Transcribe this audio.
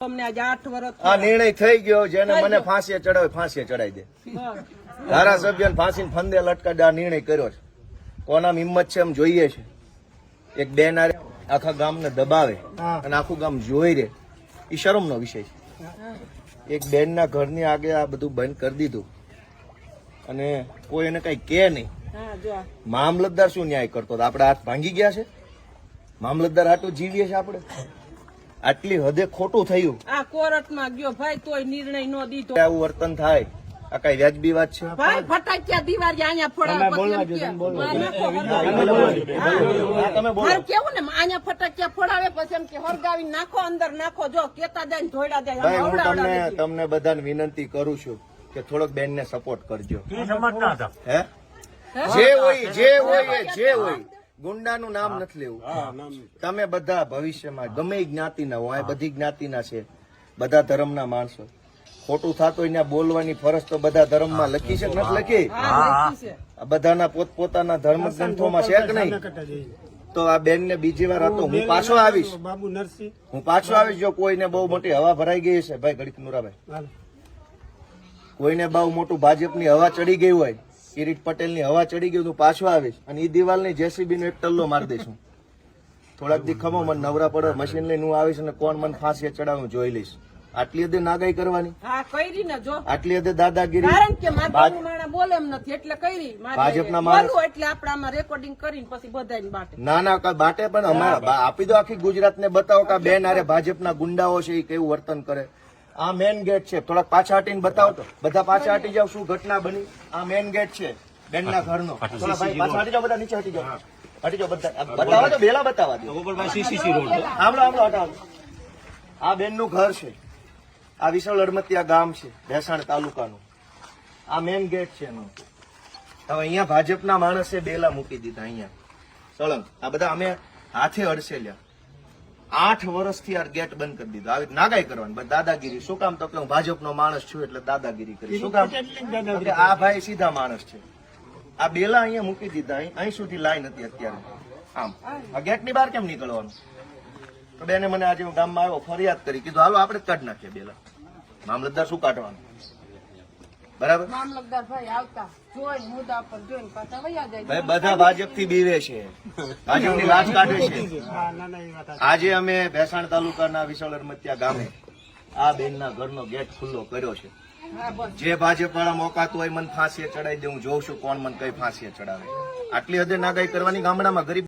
આ નિર્ણય થઈ ગયો, જેને મને ફાંસીએ ચડાવે ફાંસીએ ચડાવી દે. ધારાસભ્ય ફાંસીને ફંદે લટકાડે આ નિર્ણય કર્યો છે. કોના હિંમત છે એમ જોઈએ છે. એક બેન આખા ગામને દબાવે અને આખું ગામ જોઈ રે, એ શરમનો વિષય છે. એક બેનના ઘરની આગે આ બધું બંધ કરી દીધું અને કોઈ એને કઈ કે નહીં. મામલતદાર શું ન્યાય કરતો? આપડે હાથ ભાંગી ગયા છે? મામલતદાર આટલું જીવીએ છે આપણે? આટલી હદે ખોટું થયું. આ કોર્ટમાં ગયો ભાઈ, તોય નિર્ણય નો દીધો. આવું વર્તન થાય, આ કઈ વ્યાજબી વાત છે? ભાઈ ફટાક્યા દિવાળી અહીંયા ફોડાવે કેવું ને, અહીંયા ફટાક્યા ફોડાવે પછી એમ કે હરગાવી નાખો, અંદર નાખો. જો કેતા જાય ને ધોઈડા જાય. હું તમને બધાને વિનંતી કરું છું કે થોડોક બેન ને સપોર્ટ કરજો. હે જે હોય ગુંડાનું નામ નથી લેવું. તમે બધા ભવિષ્યમાં ગમે જ્ઞાતિના હો, આ બધી જ્ઞાતિના છે, બધા ધર્મના માણસો. ખોટું થતું હોય બોલવાની ફરજ તો બધા ધર્મમાં લખી છે કે નથી લખી? બધાના પોતપોતાના ધર્મ ગ્રંથોમાં છે કે નહીં? તો આ બેન ને બીજી વાર હતો, હું પાછો આવીશ. જો કોઈને બહુ મોટી હવા ભરાઈ ગઈ છે, ભાઈ ઘડીક નુરાભાઈ, કોઈને બહુ મોટું ભાજપની હવા ચડી ગઈ હોય, કિરીટ પટેલ ની હવા ચડી ગયું, તું પાછો આવીશ અને એ દિવાલ ની જેસીબી નો એક ટલ્લો મારી દઈશું. થોડાક દી ખમો, મને નવરા પડે મશીન લઈને હું આવીશ અને કોણ મને ફાંસી ચડાવું જોઈ લઈશ. આટલી હદે નાગાઈ કરવાની, આટલી હદે દાદાગીરી. બોલે એમ નથી એટલે કરી ભાજપના માણસ એટલે આપણે આમાં રેકોર્ડિંગ કરીને પછી બધાને બાટે. ના બાટે પણ અમારા આપી દો, આખી ગુજરાત ને બતાવો કે બેન આરે ભાજપના ગુંડાઓ છે એ કેવું વર્તન કરે. આ મેન ગેટ છે, થોડાક પાછા હટીને બતાવો તો. બધા પાછા હટી જાવ, શું ઘટના બની. આ મેન ગેટ છે બેનના ઘરનો. પાછા હટી જાવ, બધા નીચે હટી જાવ, બધા બતાવો તો, બેલા બતાવવા દો. આ બેન નું ઘર છે, આ વિશાળ અડમતિયા ગામ છે, ભેસાણ તાલુકાનું. આ મેન ગેટ છે એનો. હવે અહીંયા ભાજપના માણસે બેલા મૂકી દીધા અહીંયા સળંગ. આ બધા અમે હાથે અડસેલ્યા. 8 વર્ષથી આ ગેટ બંધ કરી દીધો. આવી નાગાઈ કરવાની, બસ દાદાગીરી. શું કામ? તો કે હું ભાજપનો માણસ છું એટલે દાદાગીરી કરી. શું કામ? આ ભાઈ સીધા માણસ છે. આ બેલા અહીંયા મૂકી દીધા. અહીં સુધી લાઈન હતી અત્યારે. આમ આ ગેટ ની બહાર કેમ નીકળવાનું? તો બેને મને આજે હું ગામમાં આવ્યો, ફરિયાદ કરી, કીધું હાલો આપણે જ કાઢી નાખીએ બેલા. મામલતદાર શું કાઢવાનું? બરાબર. મામલતદાર ભાઈ આવતા જોઈ મુદ્દા પર જોઈને પાછા વયા જાય. ભાઈ બધા ભાજપ થી બીવે છે, ભાજપની લાજ કાઢે છે. આજે અમે ભેસાણ તાલુકાના વિશાળ અડમતિયા ગામે આ બેનના ઘરનો ગેટ ખુલ્લો કર્યો છે. જે ભાજપ વાળા મોકાતું હોય મને ફાંસીએ ચડાવી દે, હું જોઉં છું કોણ મને કઈ ફાંસીએ ચડાવે. આટલી હદે નાગાઈ કરવાની ગામડામાં ગરીબ